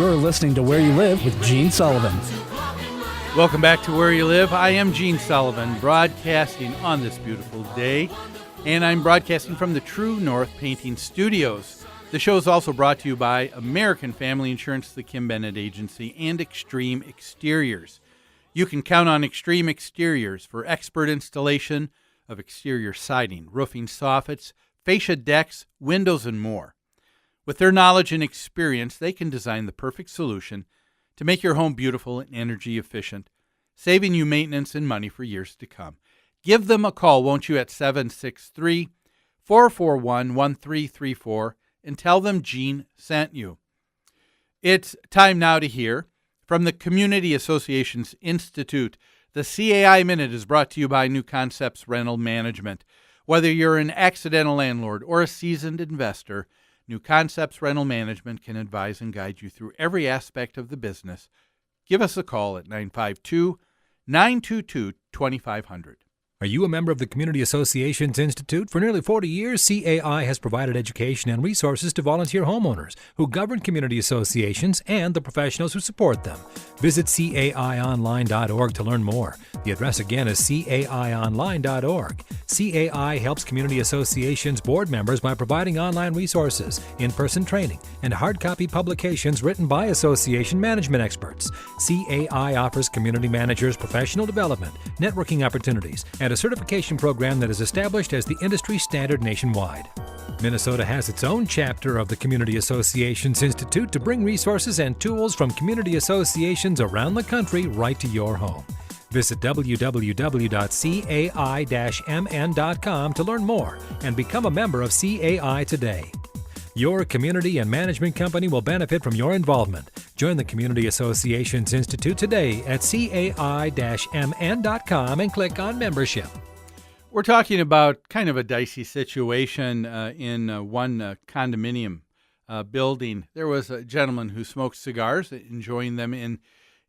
You're listening to Where You Live with Gene Sullivan. Welcome back to Where You Live. I am Gene Sullivan, broadcasting on this beautiful day, and I'm broadcasting from the True North Painting Studios. The show is also brought to you by American Family Insurance, the Kim Bennett Agency, and Extreme Exteriors. You can count on Extreme Exteriors for expert installation of exterior siding, roofing soffits, fascia decks, windows, and more. With their knowledge and experience, they can design the perfect solution to make your home beautiful and energy efficient, saving you maintenance and money for years to come. Give them a call, won't you, at 763-441-1334, and tell them Gene sent you. It's time now to hear from the Community Associations Institute. The CAI Minute is brought to you by New Concepts Rental Management. Whether you're an accidental landlord or a seasoned investor, New Concepts Rental Management can advise and guide you through every aspect of the business. Give us a call at 952-922-2500. Are you a member of the Community Associations Institute? For nearly 40 years, CAI has provided education and resources to volunteer homeowners who govern community associations and the professionals who support them. Visit caionline.org to learn more. The address again is caionline.org. CAI helps community associations board members by providing online resources, in-person training, and hard copy publications written by association management experts. CAI offers community managers professional development, networking opportunities, and a certification program that is established as the industry standard nationwide. Minnesota has its own chapter of the Community Associations Institute to bring resources and tools from community associations around the country right to your home. Visit www.cai-mn.com to learn more and become a member of CAI today. Your community and management company will benefit from your involvement. Join the Community Associations Institute today at cai-mn.com and click on membership. We're talking about kind of a dicey situation in one condominium building. There was a gentleman who smoked cigars, enjoying them in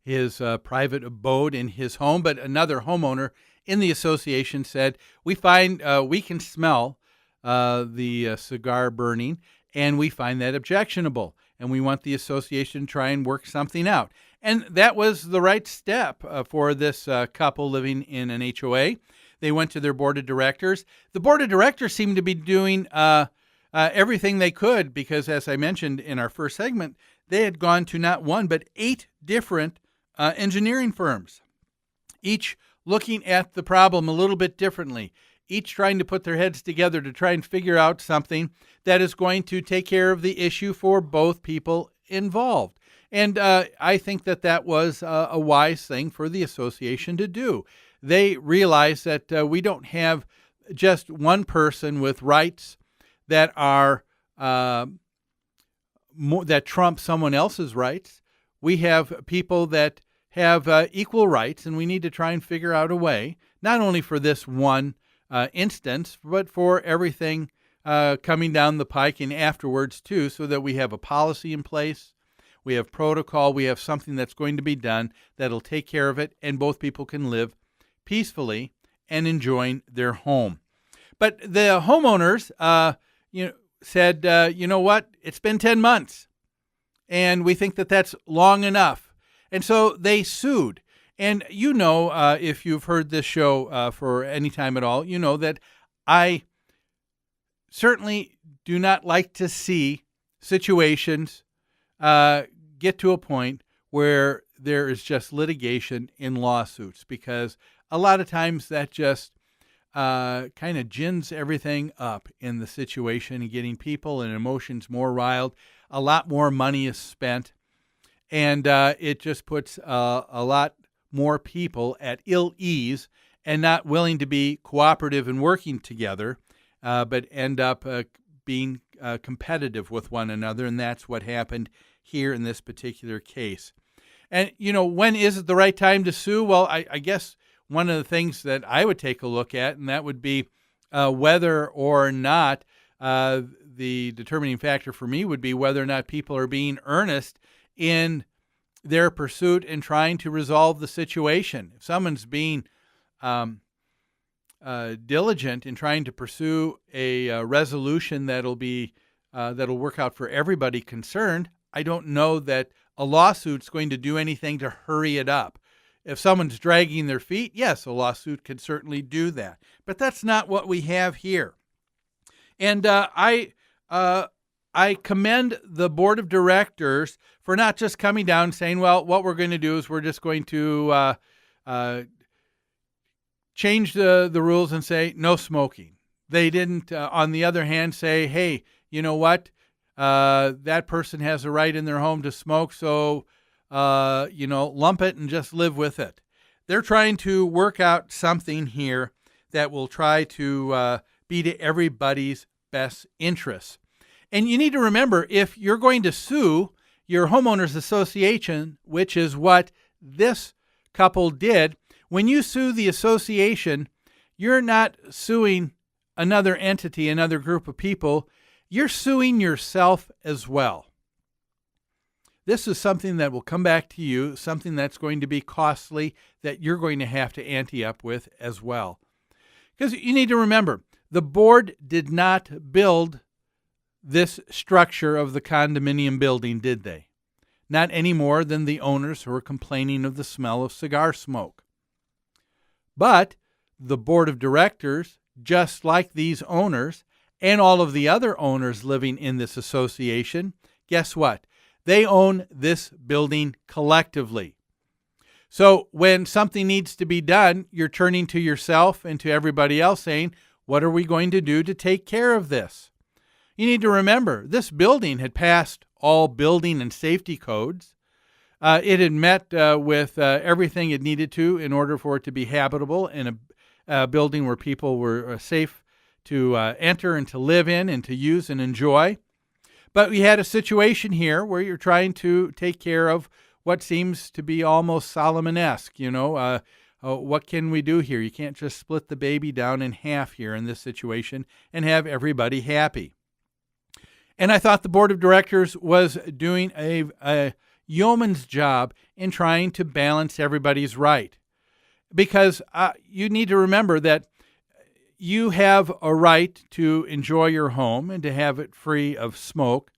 his private abode in his home, but another homeowner in the association said, we find we can smell the cigar burning, and we find that objectionable, and we want the association to try and work something out. And that was the right step for this couple living in an HOA. They went to their board of directors. The board of directors seemed to be doing everything they could because, as I mentioned in our first segment, they had gone to not one but 8 different engineering firms, each looking at the problem a little bit differently, each trying to put their heads together to try and figure out something that is going to take care of the issue for both people involved. And I think that that was a wise thing for the association to do. They realize that we don't have just one person with rights that are that trump someone else's rights. We have people that have equal rights, and we need to try and figure out a way, not only for this one instance, but for everything coming down the pike and afterwards too, so that we have a policy in place, we have protocol, we have something that's going to be done that'll take care of it, and both people can live peacefully and enjoying their home. But the homeowners, said, you know what? It's been 10 months, and we think that that's long enough. And so they sued. And if you've heard this show for any time at all, you know that I certainly do not like to see situations get to a point where there is just litigation in lawsuits, because a lot of times that just kind of gins everything up in the situation and getting people and emotions more riled. A lot more money is spent, and it just puts a lot more people at ill ease and not willing to be cooperative and working together, but end up being competitive with one another, and that's what happened here in this particular case. And, when is it the right time to sue? Well, I guess one of the things that I would take a look at, and that would be whether or not the determining factor for me would be whether or not people are being earnest in their pursuit and trying to resolve the situation. If someone's being diligent in trying to pursue a resolution that'll work out for everybody concerned, I don't know that a lawsuit's going to do anything to hurry it up. If someone's dragging their feet, yes, a lawsuit could certainly do that. But that's not what we have here. And I commend the board of directors for not just coming down and saying, well, what we're going to do is we're just going to change the rules and say no smoking. They didn't, on the other hand, say, hey, you know what? That person has a right in their home to smoke, so lump it and just live with it. They're trying to work out something here that will try to be to everybody's best interests. And you need to remember, if you're going to sue your homeowners association, which is what this couple did, when you sue the association, you're not suing another entity, another group of people. You're suing yourself as well. This is something that will come back to you, something that's going to be costly, that you're going to have to ante up with as well. Because you need to remember, the board did not build this structure of the condominium building, did they? Not any more than the owners who are complaining of the smell of cigar smoke. But the board of directors, just like these owners and all of the other owners living in this association, guess what? They own this building collectively. So when something needs to be done, you're turning to yourself and to everybody else saying, what are we going to do to take care of this? You need to remember, this building had passed all building and safety codes. It had met with everything it needed to in order for it to be habitable in a building where people were safe to enter and to live in and to use and enjoy. But we had a situation here where you're trying to take care of what seems to be almost Solomon-esque. What can we do here? You can't just split the baby down in half here in this situation and have everybody happy. And I thought the board of directors was doing a yeoman's job in trying to balance everybody's right. Because you need to remember that you have a right to enjoy your home and to have it free of smoke,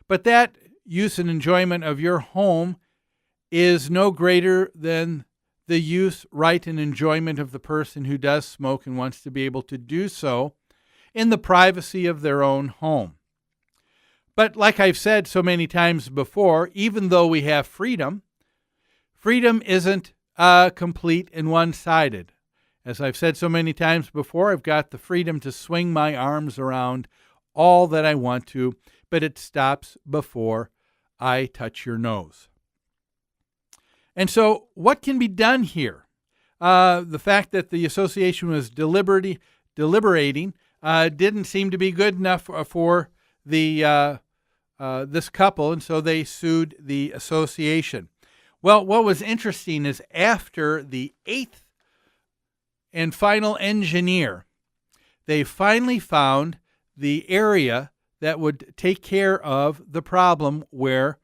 but that use and enjoyment of your home is no greater than the use, right, and enjoyment of the person who does smoke and wants to be able to do so in the privacy of their own home. But like I've said so many times before, even though we have freedom, freedom isn't complete and one-sided. As I've said so many times before, I've got the freedom to swing my arms around all that I want to, but it stops before I touch your nose. And so what can be done here? The fact that the association was deliberating didn't seem to be good enough for the this couple, and so they sued the association. Well, what was interesting is after the 8th and final engineer, they finally found the area that would take care of the problem where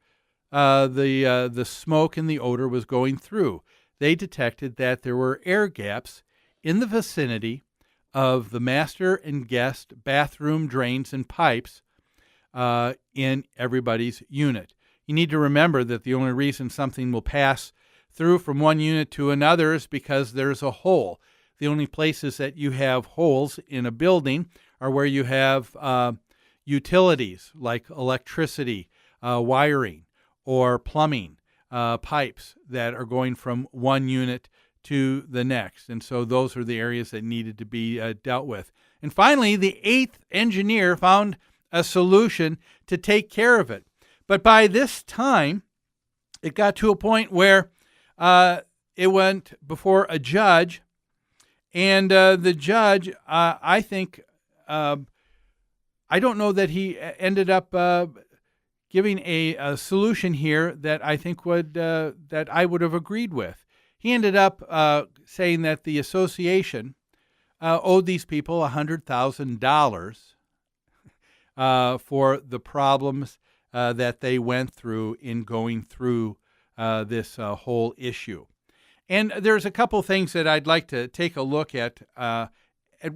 the smoke and the odor was going through. They detected that there were air gaps in the vicinity of the master and guest bathroom drains and pipes in everybody's unit. You need to remember that the only reason something will pass through from one unit to another is because there's a hole. The only places that you have holes in a building are where you have utilities like electricity, wiring, or plumbing pipes that are going from one unit to the next. And so those are the areas that needed to be dealt with. And finally, the 8th engineer found a solution to take care of it. But by this time, it got to a point where it went before a judge, and the judge, I think, I don't know that he ended up giving a solution here that I think that I would have agreed with. He ended up saying that the association owed these people $100,000 for the problems that they went through in going through this whole issue. And there's a couple things that I'd like to take a look at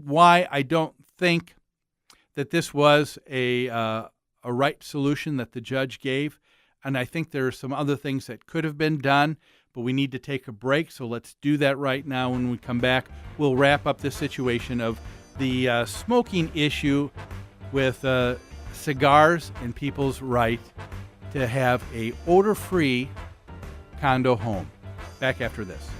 why I don't think that this was a right solution that the judge gave. And I think there are some other things that could have been done, but we need to take a break. So let's do that right now. When we come back, we'll wrap up this situation of the smoking issue with cigars and people's right to have a odor-free condo home. Back after this.